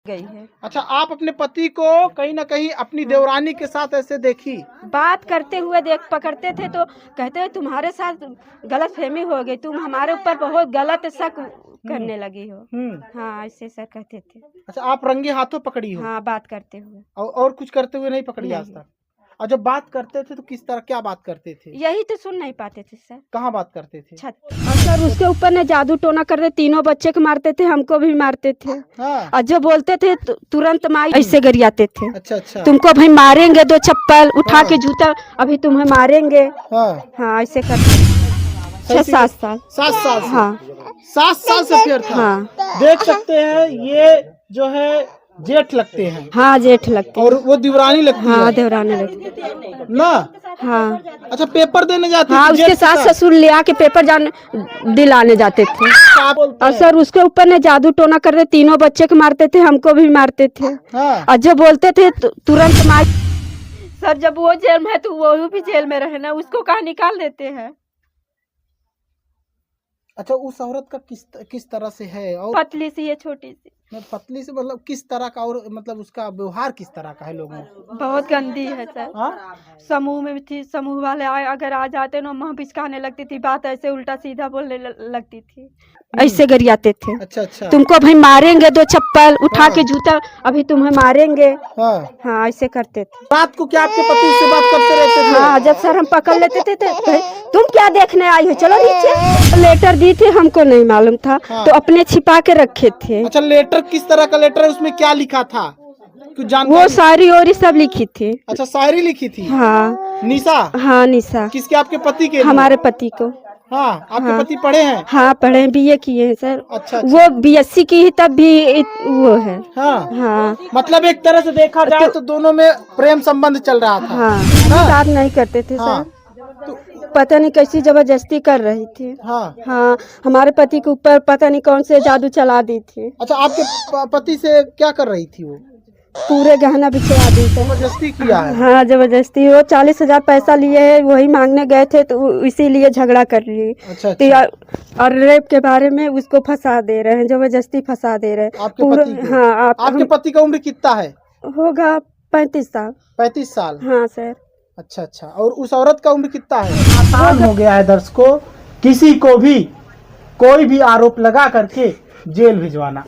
गई है। अच्छा, आप अपने पति को कहीं ना कहीं अपनी देवरानी के साथ ऐसे देखी? बात करते हुए देख पकड़ते थे तो कहते हैं तुम्हारे साथ गलत फहमी हो गई, तुम हमारे ऊपर बहुत गलत शक करने लगी हो। हाँ, ऐसे सर कहते थे। अच्छा, आप रंगे हाथों पकड़ी हो? हाँ, बात करते हुए। और कुछ करते हुए नहीं पकड़ी आज तक? और जब बात करते थे तो किस तरह, क्या बात करते थे? यही तो सुन नहीं पाते थे सर। कहाँ बात करते थे? छत। और सर उसके ऊपर ने जादू टोना करते, तीनों बच्चे को मारते थे, हमको भी मारते थे। हाँ। और जो बोलते थे तुरंत मार ऐसे गरियाते थे। अच्छा अच्छा। तुमको भाई मारेंगे, 2 चप्पल उठा के जूता, अभी तुम्हें मारेंगे। हाँ, ऐसे करते। 6-7 साल। 7 साल से? हाँ, 7 साल से फिर था? हाँ। देख सकते हैं, ये जो है जेठ लगते हैं। हाँ, जेठ लगते। और वो देवरानी लगती है? हाँ, देवरानी लगती ना। हाँ। अच्छा, पेपर देने जाते? हाँ, उसके सास ससुर ले आके पेपर दिलाने जाते थे। और सर उसके ऊपर ने जादू टोना करते, तीनों बच्चे को मारते थे, हमको भी मारते थे। हाँ। और जो बोलते थे तुरंत मार। सर जब वो जेल में है तो वो भी जेल में रहे ना, उसको कहाँ निकाल देते हैं। अच्छा, उस औरत का किस तरह से है? और पतली सी है, छोटी सी। पतली से मतलब किस तरह का, और मतलब उसका व्यवहार किस तरह का है लोगों में? बहुत गंदी है सर। हाँ? समूह में भी थी, समूह वाले अगर आ जाते ना, मुँह पिचकाने लगती थी, बात ऐसे उल्टा सीधा बोलने लगती थी, ऐसे गरियाते थे। अच्छा अच्छा। तुमको भाई मारेंगे, 2 चप्पल उठा के जूता, अभी तुम्हें मारेंगे। हाँ। हाँ, ऐसे करते थे। रात को क्या आपके पति से बात करते रहते थे? हाँ, जब सर हम पकड़ लेते थे तुम क्या देखने आई हो, चलो नीचे। लेटर दी थी, हमको नहीं मालूम था। हाँ। तो अपने छिपा के रखे थे। अच्छा, लेटर किस तरह का लेटर है? उसमें क्या लिखा था? कुछ जानकारी? वो शायरी और सब लिखी थी। अच्छा, शायरी लिखी थी? हाँ। निशा? हाँ, निशा। किसके? आपके पति के लिए? हमारे पति को। हाँ, आपके पति पढ़े हैं? हाँ, पढ़े, BA किए हैं सर। अच्छा। वो BSc की ही तब भी वो है। हाँ हाँ। मतलब एक तरह से देखा जाए तो दोनों में प्रेम संबंध चल रहा था। हाँ, साथ नहीं करते थे हाँ। सर। पता नहीं कैसी जबरदस्ती कर रही थी। हाँ। हाँ, हमारे पति के ऊपर पता नहीं कौन से जादू चला दी थी। अच्छा, आपके पति से क्या कर रही थी वो? पूरे गहना बिछवा दी थी। जबरदस्ती किया है? हाँ, जबरदस्ती। वो 40,000 पैसा लिए है, वही मांगने गए थे तो इसीलिए झगड़ा कर लिए। अच्छा अच्छा। और रेप के बारे में उसको फंसा दे रहे हैं, जबरदस्ती फंसा दे रहे हैं। आपके पति को? हाँ। आपके पति का उम्र कितना है? होगा 35 साल। 35 साल? हाँ सर। अच्छा अच्छा। और उस औरत का उम्र कितना है? आसान हो गया है दर्शकों, किसी को भी कोई भी आरोप लगा करके जेल भिजवाना।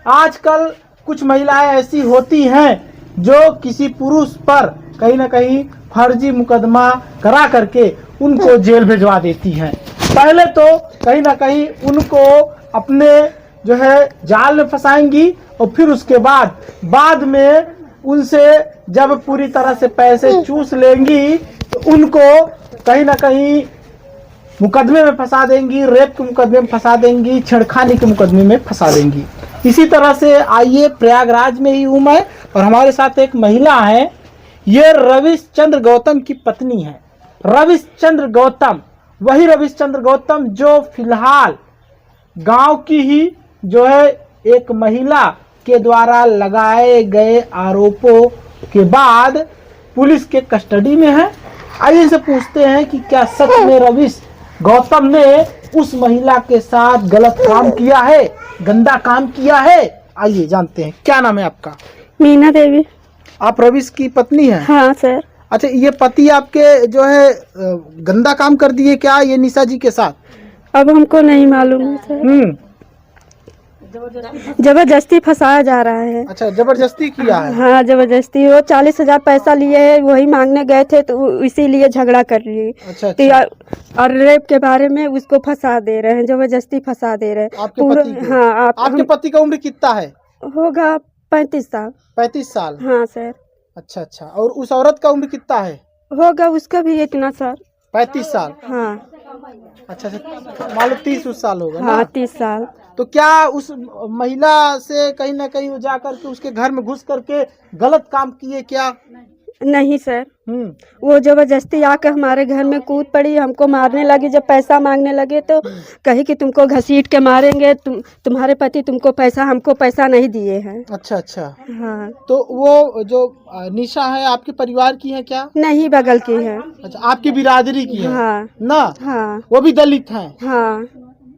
आजकल कुछ महिलाएं ऐसी होती हैं जो किसी पुरुष पर कहीं ना कहीं फर्जी मुकदमा करा करके उनको जेल भिजवा देती हैं। पहले तो कहीं ना कहीं उनको अपने जो है जाल में फंसाएंगी, और फिर उसके बाद में उनसे जब पूरी तरह से पैसे चूस लेंगी तो उनको कहीं ना कहीं मुकदमे में फंसा देंगी, रेप के मुकदमे में फंसा देंगी, छेड़खानी के मुकदमे में फंसा देंगी। इसी तरह से आइए, प्रयागराज में ही हूँ मैं, और हमारे साथ एक महिला है। ये रविशचंद्र गौतम की पत्नी है। रविशचंद्र गौतम, वही रविशचंद्र गौतम जो फिलहाल गांव की ही जो है एक महिला के द्वारा लगाए गए आरोपों के बाद पुलिस के कस्टडी में है। आइए इनसे पूछते हैं कि क्या सच में रविश गौतम ने उस महिला के साथ गलत काम किया है, गंदा काम किया है। आइए जानते हैं। क्या नाम है आपका? मीना देवी। आप रविश की पत्नी हैं? हाँ सर। अच्छा, ये पति आपके जो है गंदा काम कर दिए क्या ये निशा जी के साथ? अब हमको नहीं मालूम है सर। जबरदस्ती फंसाया जा रहा है। अच्छा, जबरदस्ती किया है? हाँ, जबरदस्ती। वो 40,000 पैसा लिए है, वही मांगने गए थे तो इसीलिए झगड़ा कर लिए। अच्छा अच्छा। और रेप के बारे में उसको फंसा दे रहे हैं, जबरदस्ती फंसा दे रहे हैं। आपके पति को? हाँ। आपके पति का उम्र कितना है? होगा 35 साल। 35 साल? हाँ सर। अच्छा अच्छा। और उस औरत का उम्र कितना है? होगा उसका भी इतना सर। 35 साल? हाँ। अच्छा अच्छा, मान लो 30 साल होगा ना? हाँ, 30 साल। तो क्या उस महिला से कहीं ना कहीं जा करके उसके घर में घुस करके गलत काम किए क्या? नहीं सर। वो जबरदस्ती आके हमारे घर में कूद पड़ी, हमको मारने लगी। जब पैसा मांगने लगे तो कही कि तुमको घसीट के मारेंगे, तुम्हारे पति तुमको पैसा, हमको पैसा नहीं दिए हैं। अच्छा अच्छा। हाँ। तो वो जो निशा है आपके परिवार की है क्या? नहीं, बगल की है। अच्छा, आपकी बिरादरी की है? हाँ। ना? हाँ। वो भी दलित हैं? हाँ।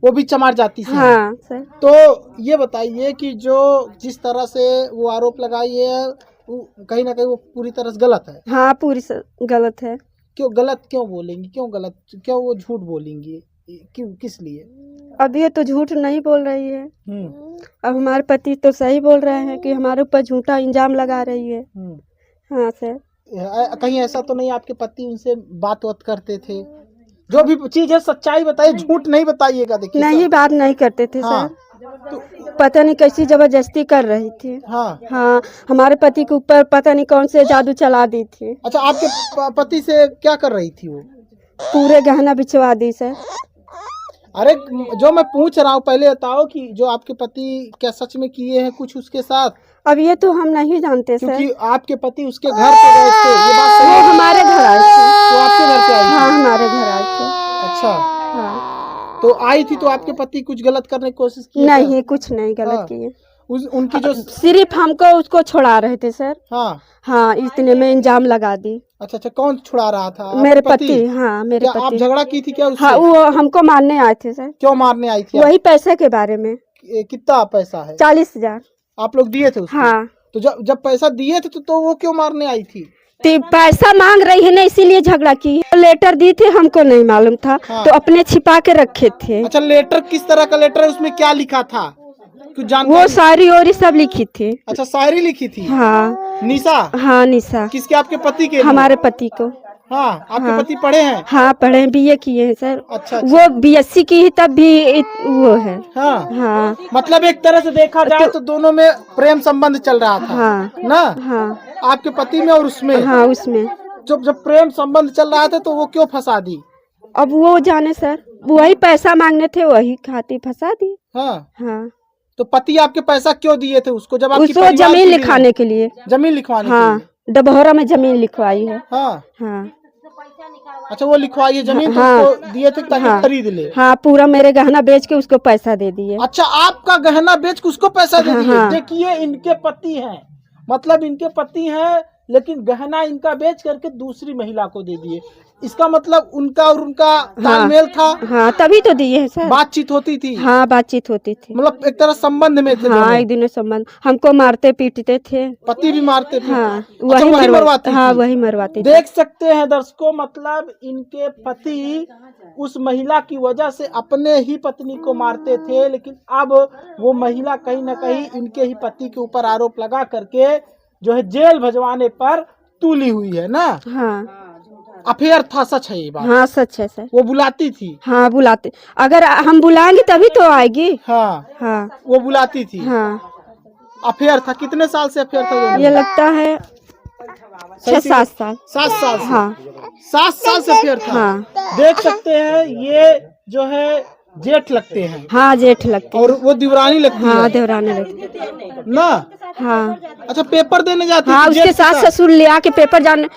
वो भी चमार जाति से हैं। हाँ सर। तो ये बताइए कि जो जिस तरह से वो आरोप लगाई है वो कहीं ना कहीं वो पूरी तरह से गलत है। हाँ पूरी गलत है। क्यों गलत क्यों बोलेंगी, क्यों गलत, क्यों वो झूठ बोलेंगी, क्यों, किस लिए? अब ये तो झूठ नहीं बोल रही है। अब हमारे पति तो सही बोल रहे हैं कि हमारे ऊपर झूठा इल्जाम लगा रही है। हाँ सर। कहीं ऐसा तो नहीं आपके पति उनसे बात करते थे? जो भी चीज है सच्चाई बताइए, झूठ नहीं बताइएगा। देखिए नहीं, बात नहीं करते थे हाँ। सर। तो पता नहीं कैसी जबरदस्ती कर रही थी। हाँ हाँ, हमारे पति के ऊपर पता नहीं कौन से जादू चला दी थी। अच्छा, आपके पति से क्या कर रही थी वो? पूरे गहना बिछवा दी सर। अरे जो मैं पूछ रहा हूँ पहले बताओ कि जो आपके पति क्या सच में किए हैं कुछ उसके साथ? अब ये तो हम नहीं जानते सर। क्योंकि आपके पति उसके घर पे गए थे, ये बात सही वो है? हमारे घर आए थे। तो आपके घर पे आई थी? हाँ, हमारे घर आए थे। अच्छा हाँ। तो आई थी तो आपके पति कुछ गलत करने की कोशिश की? नहीं, कुछ नहीं हाँ। गलत किए। उनकी जो सिर्फ हमको उसको छुड़ा रहे थे सर। हाँ हाँ, इतने में इंजाम लगा दी। अच्छा अच्छा, कौन छुड़ा रहा था? मेरे आपके पति। हाँ, मेरे क्या आप पति। झगड़ा की थी क्या उससे? हाँ, वो हमको मारने आए थे सर। क्यों मारने आई थी? वही पैसे के बारे में। कितना पैसा है? 40,000। आप लोग दिए थे उसको? हाँ। तो जब पैसा दिए थे तो वो क्यों मारने आई थी? तो पैसा मांग रही है ना, इसीलिए झगड़ा की है। लेटर दी थी, हमको नहीं मालूम था। हाँ। तो अपने छिपा के रखे थे। अच्छा, लेटर किस तरह का लेटर है, उसमें क्या लिखा था कुछ जानकारी? वो शायरी और सब लिखी थी। अच्छा, शायरी लिखी थी? हाँ। निशा? हाँ, निशा। किसके? आपके पति के लिए? हमारे पति को। हाँ, आपके हाँ। पति पढ़े हैं? हाँ, पढ़े हैं, बीए किए हैं सर। अच्छा, वो बीएससी की ही तब भी वो है। हाँ हाँ। मतलब एक तरह से देखा जाए तो दोनों में प्रेम संबंध चल रहा था। हाँ। ना? हाँ। आपके पति में और उसमें? हाँ, उसमें। जब प्रेम संबंध चल रहा था तो वो क्यों फंसा दी? अब वो जाने सर, वही पैसा मांगने थे, वही खाती फंसा दी। हाँ। हाँ। तो पति आपके पैसा क्यों दिए थे उसको जब आपकी उसको परिवार जमीन की लिखाने के लिए। जमीन लिखवाने हाँ, के लिए? डभौरा में जमीन लिखवाई है। हाँ। हाँ। अच्छा, वो लिखवाई है जमीन तो हाँ। उसको दिए थे ताकि हाँ। खरीद ले। हाँ, पूरा मेरे गहना बेच के उसको पैसा दे दिए। अच्छा, आपका गहना बेच के उसको पैसा दे दिए? हाँ। देखिए, इनके पति हैं, मतलब इनके पति हैं, लेकिन गहना इनका बेच करके दूसरी महिला को दे दिए। इसका मतलब उनका और उनका तालमेल था। हाँ, तभी तो दिए हैं सर। बातचीत होती थी? हाँ, बातचीत होती थी। मतलब एक तरह संबंध में थे हाँ, दोनों? एक दिन संबंध। हमको मारते पीटते थे। पति भी मारते थे? हाँ, अच्छा, वही मरवाती हाँ, थी? वही मरवाती थी। देख सकते हैं दर्शकों, मतलब इनके पति उस महिला की वजह से अपने ही पत्नी को मारते थे, लेकिन अब वो महिला कहीं न कहीं इनके ही पति के ऊपर आरोप लगा करके जो है जेल भिजवाने पर तुली हुई है ना? हाँ। अफेयर था, सच है ये बात? हाँ, सच है सर। वो बुलाती थी? हाँ, बुलाते। अगर हम बुलाएंगे तभी तो आएगी। हाँ। हाँ। वो बुलाती थी? हाँ। अफेयर था? कितने साल से अफेयर था दोनों? ये लगता है 6-7 साल। 7 साल से? हाँ। 7 साल से अफेयर था? हाँ। देख सकते हैं, ये जो है जेठ लगते हैं हाँ, जेठ लगते। और वो देवरानी लगती हाँ, है देवरानी लगती ना? हाँ। अच्छा, पेपर देने जाती हाँ, थी उसके जेठ के सास ससुर ले आके पेपर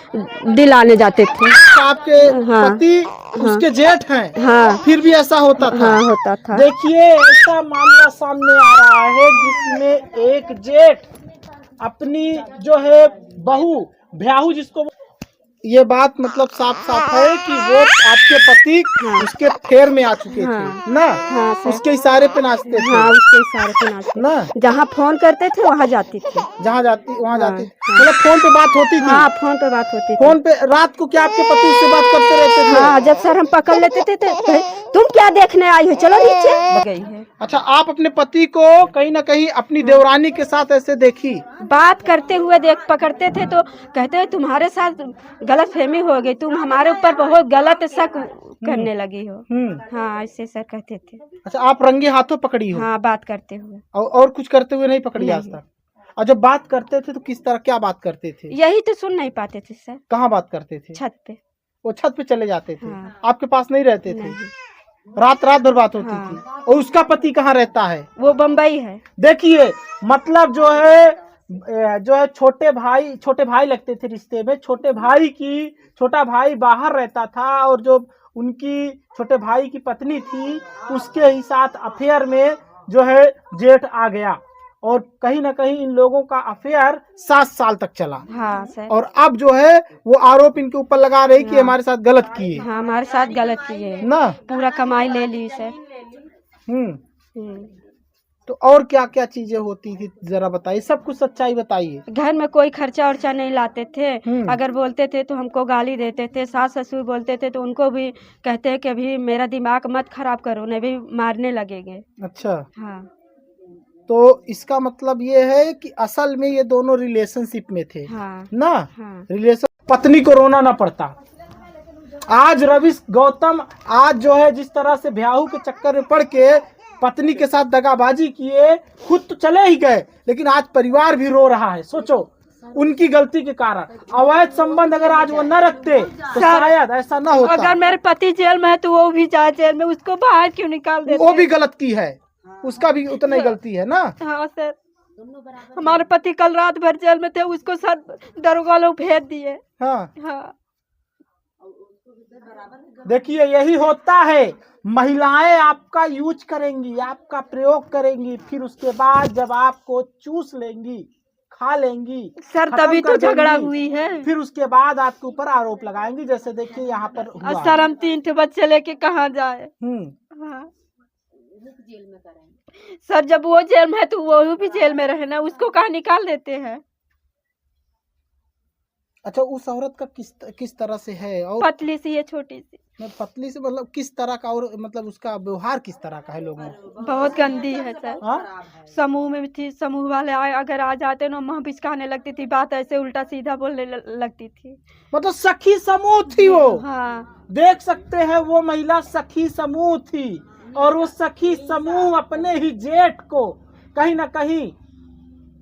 दिलाने जाते थे। आपके हाँ। पति उसके जेठ हैं? हाँ। फिर भी ऐसा होता था? हाँ, होता था। देखिए, ऐसा मामला सामने आ रहा है जिसमें एक जेठ अपनी जो है बहू ब्याहू, जिसको ये बात मतलब साफ साफ है कि वो आपके पति उसके फेर में आ चुके थे ना? हाँ सर। उसके इशारे पे नाचते थे? हाँ, उसके इशारे पे नाचते ना? जहाँ फोन करते थे वहाँ जाती थी। जहाँ जाती वहाँ हाँ, जाती थी? मतलब फोन पे बात होती थी? हाँ, फोन पे बात होती थी। फोन पे रात को क्या आपके पति उससे बात करते रहते थे? हाँ, जब सर हम पकड़ लेते थे तो तुम क्या देखने आई हो, चलो नीचे। गई है। अच्छा, आप अपने पति को कहीं ना कहीं अपनी देवरानी के साथ ऐसे देखी? बात करते हुए पकड़ते थे तो कहते तुम्हारे साथ गलत फहमी हो गई, तुम हमारे ऊपर बहुत गलत शक करने लगी हो। हाँ, ऐसे सर कहते थे। अच्छा, आप रंगे हाथों पकड़ी हो? हाँ, बात करते हुए। और कुछ करते हुए नहीं पकड़ी आज तक? और जब बात करते थे तो किस तरह, क्या बात करते थे? यही तो सुन नहीं पाते थे सर। कहाँ बात करते थे? छत पे। वो छत पे चले जाते थे? हाँ। आपके पास नहीं रहते थे? नहीं। रात भर बात होती हाँ। थी? और उसका पति कहाँ रहता है? वो बम्बई है। देखिए, मतलब जो है छोटे भाई लगते थे रिश्ते में। छोटा भाई बाहर रहता था और जो उनकी छोटे भाई की पत्नी थी उसके ही साथ अफेयर में जो है जेठ आ गया और कहीं ना कहीं इन लोगों का अफेयर 7 साल तक चला। हाँ सर। और अब जो है वो आरोप इनके ऊपर लगा रही कि हमारे साथ गलत किए। हाँ, हमारे साथ गलत किए ना? पूरा कमाई ले ली सर। हम्म। तो और क्या क्या चीजें होती थी जरा बताइए, सब कुछ सच्चाई बताइए। घर में कोई खर्चा उर्चा नहीं लाते थे। हम्म। अगर बोलते थे तो हमको गाली देते थे। सास ससुर बोलते थे तो उनको भी कहते हैं कि अभी मेरा दिमाग मत खराब करो, नहीं भी मारने लगेंगे। अच्छा, हाँ तो इसका मतलब ये है कि असल में ये दोनों रिलेशनशिप में थे हाँ ना। हाँ। रिलेशन, पत्नी को रोना ना पड़ता। आज रवि गौतम आज जो है जिस तरह से ब्याहू के चक्कर में पड़ के पत्नी के साथ दगाबाजी किए, खुद तो चले ही गए लेकिन आज परिवार भी रो रहा है। सोचो, उनकी गलती के कारण अवैध संबंध अगर आज वो न रखते तो शायद ऐसा न होता। अगर मेरे पति जेल में है तो वो भी जाए जेल में, उसको बाहर क्यों निकाल देते? वो भी गलत की है, उसका भी उतना ही गलती है ना। हाँ सर, हमारे पति कल रात भर जेल में थे, उसको सब दरोगा लोग भेज दिए। हाँ, हाँ। देखिए यही होता है, महिलाएं आपका यूज करेंगी, आपका प्रयोग करेंगी, फिर उसके बाद जब आपको चूस लेंगी, खा लेंगी सर, खत्म तभी कर तो झगड़ा देंगी, हुई है। फिर उसके बाद आपके ऊपर आरोप लगाएंगी। जैसे देखिए यहाँ पर हुआ। सर, हम 3 बच्चे लेके कहाँ जाए? हाँ। सर, जब वो जेल में है तो वो भी जेल में रहे ना, उसको कहाँ निकाल देते हैं? अच्छा, उस औरत का किस तरह से है? और पतली सी है, छोटी सी। पतली से मतलब किस तरह का, और मतलब उसका व्यवहार किस तरह का है लोगों में? बहुत गंदी है सर। हाँ? समूह में थी, समूह वाले अगर आ जाते ना, मुँह पिचकाने लगती थी, बात ऐसे उल्टा सीधा बोलने लगती थी। मतलब सखी समूह थी वो। हाँ। देख सकते हैं, वो महिला सखी समूह थी और वो सखी समूह अपने ही जेठ को कहीं ना कहीं,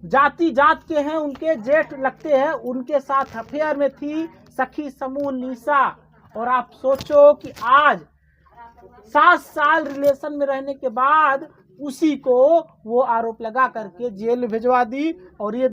जाति जात के हैं, उनके जेठ लगते हैं, उनके साथ अफेयर में थी सखी समूह निशा। और आप सोचो कि आज 7 साल रिलेशन में रहने के बाद उसी को वो आरोप लगा करके जेल भिजवा दी। और ये